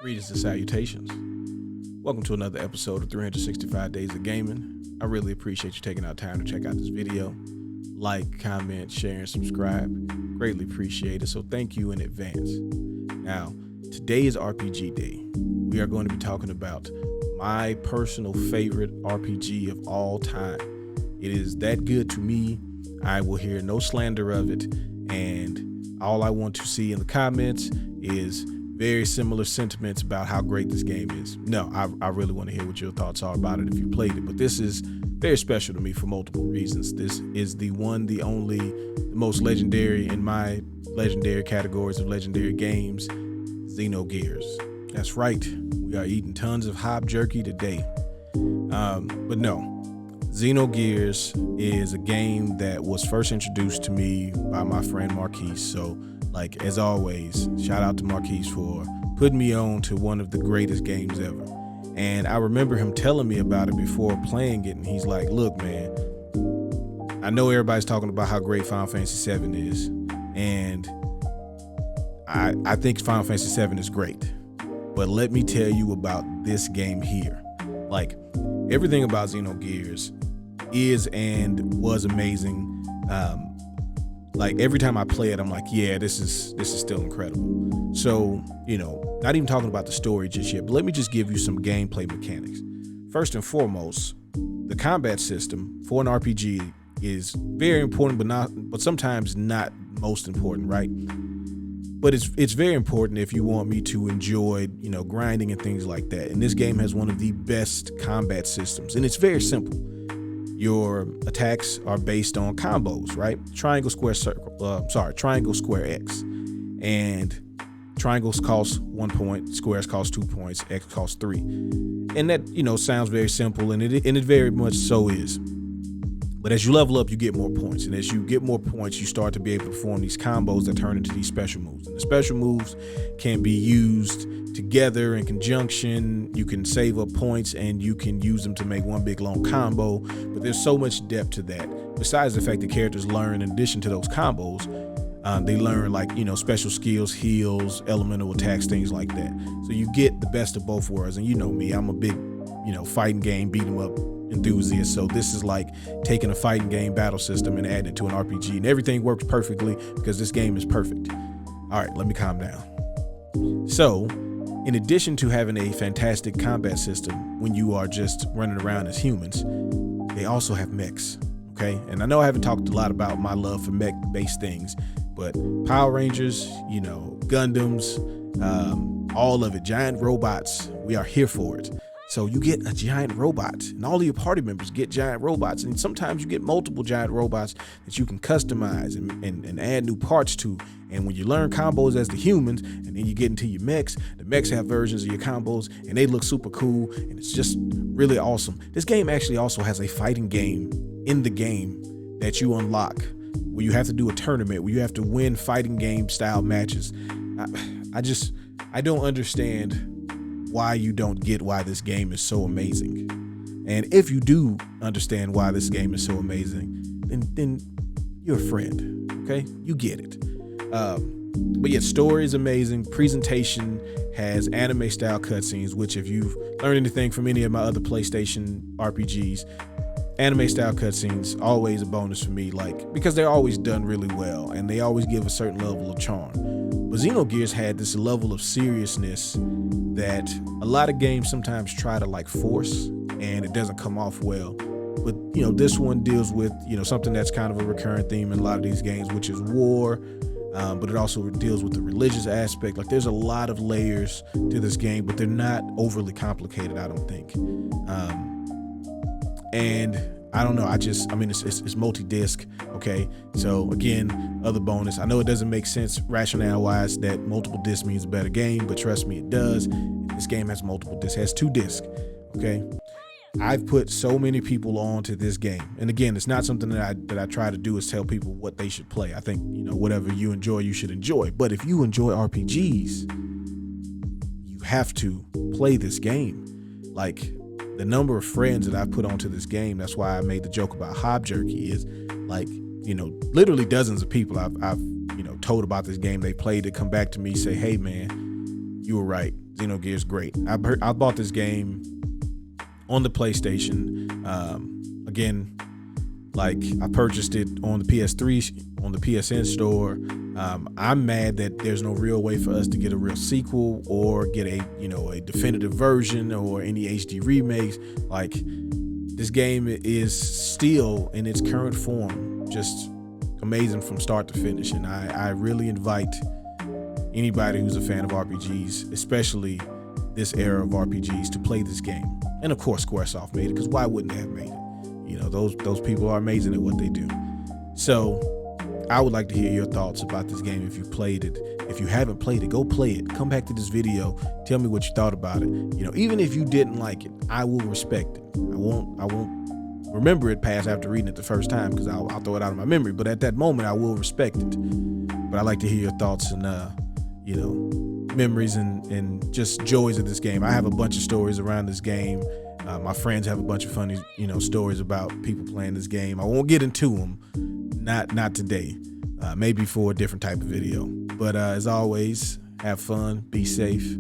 Greetings and salutations. Welcome to another episode of 365 Days of Gaming. I really appreciate you taking out time to check out this video. Like, comment, share, and subscribe. Greatly appreciate it, so thank you in advance. Now, today is RPG Day. We are going to be talking about my personal favorite RPG of all time. It is that good to me. I will hear no slander of it, and all I want to see in the comments is very similar sentiments about how great this game is. No, I really want to hear what your thoughts are about it if you played it, but this is very special to me for multiple reasons. This is the one, the only, the most legendary in my legendary categories of legendary games, Xenogears. That's right, we are eating tons of Hobjerky today. But no, Xenogears is a game that was first introduced to me by my friend Marquise. So, like, as always, shout out to Marquise for putting me on to one of the greatest games ever. And I remember him telling me about it before playing it, and he's like, look, man, I know everybody's talking about how great Final Fantasy VII is, and I think Final Fantasy VII is great, but let me tell you about this game here. Like, everything about Xenogears is and was amazing. Like, every time I play it, I'm like, yeah, this is still incredible. So, you know, not even talking about the story just yet, but let me just give you some gameplay mechanics. First and foremost, the combat system for an RPG is very important, but sometimes not most important, right? But it's very important if you want me to enjoy, you know, grinding and things like that. And this game has one of the best combat systems, and it's very simple. Your attacks are based on combos, right? Triangle, square, X. And triangles cost 1 point, squares cost 2 points, X costs 3. And that, you know, sounds very simple, and it very much so is. But as you level up, you get more points. And as you get more points, you start to be able to perform these combos that turn into these special moves. And the special moves can be used together in conjunction. You can save up points and you can use them to make one big long combo. But there's so much depth to that. Besides the fact that characters learn, in addition to those combos, they learn, like, you know, special skills, heals, elemental attacks, things like that. So you get the best of both worlds. And you know me, I'm a big, you know, fighting game, beat 'em up enthusiast. So this is like taking a fighting game battle system and adding it to an RPG, and everything works perfectly because this game is perfect. All right, let me calm down. So, in addition to having a fantastic combat system when you are just running around as humans, they also have mechs, okay? And I know I haven't talked a lot about my love for mech-based things, but Power Rangers, you know, Gundams, all of it, giant robots, we are here for it. So you get a giant robot, and all of your party members get giant robots, and sometimes you get multiple giant robots that you can customize and add new parts to. And when you learn combos as the humans, and then you get into your mechs, the mechs have versions of your combos, and they look super cool, and it's just really awesome. This game actually also has a fighting game in the game that you unlock, where you have to do a tournament, where you have to win fighting game style matches. I don't understand why you don't get why this game is so amazing. And if you do understand why this game is so amazing, then you're a friend, okay? You get it. But yeah, story is amazing. Presentation has anime style cutscenes, which if you've learned anything from any of my other PlayStation RPGs, anime style cutscenes, always a bonus for me, like, because they're always done really well and they always give a certain level of charm. But Xenogears had this level of seriousness that a lot of games sometimes try to like force, and it doesn't come off well. But, you know, this one deals with, you know, something that's kind of a recurrent theme in a lot of these games, which is war. But it also deals with the religious aspect. Like, there's a lot of layers to this game, but they're not overly complicated, I don't think. And I don't know, it's multi-disc, okay? So again, other bonus. I know it doesn't make sense rationale-wise that multiple discs means a better game, but trust me, it does. This game has multiple discs, has 2 discs, okay? I've put so many people onto this game. And again, it's not something that I try to do is tell people what they should play. I think, you know, whatever you enjoy, you should enjoy. But if you enjoy RPGs, you have to play this game. Like, the number of friends that I've put onto this game, that's why I made the joke about Hobjerky, is like, you know, literally dozens of people I've you know, told about this game. They played it, come back to me, say, hey man, you were right. Xenogears great. I bought this game on the PlayStation. Again, like I purchased it on the PS3 on the PSN store. I'm mad that there's no real way for us to get a real sequel or get a definitive version or any HD remakes. Like, this game is still in its current form just amazing from start to finish, and I really invite anybody who's a fan of RPGs, especially this era of RPGs, to play this game. And of course Squaresoft made it, because why wouldn't they have made it? Those people are amazing at what they do. So I would like to hear your thoughts about this game if you played it. If you haven't played it, go play it. Come back to this video, tell me what you thought about it. Even if you didn't like it, I will respect it. I won't remember it past after reading it the first time, because I'll throw it out of my memory. But at that moment, I will respect it. But I'd like to hear your thoughts and memories and just joys of this game. I have a bunch of stories around this game. My friends have a bunch of funny, stories about people playing this game. I won't get into them, not today. Maybe for a different type of video. But as always, have fun, be safe,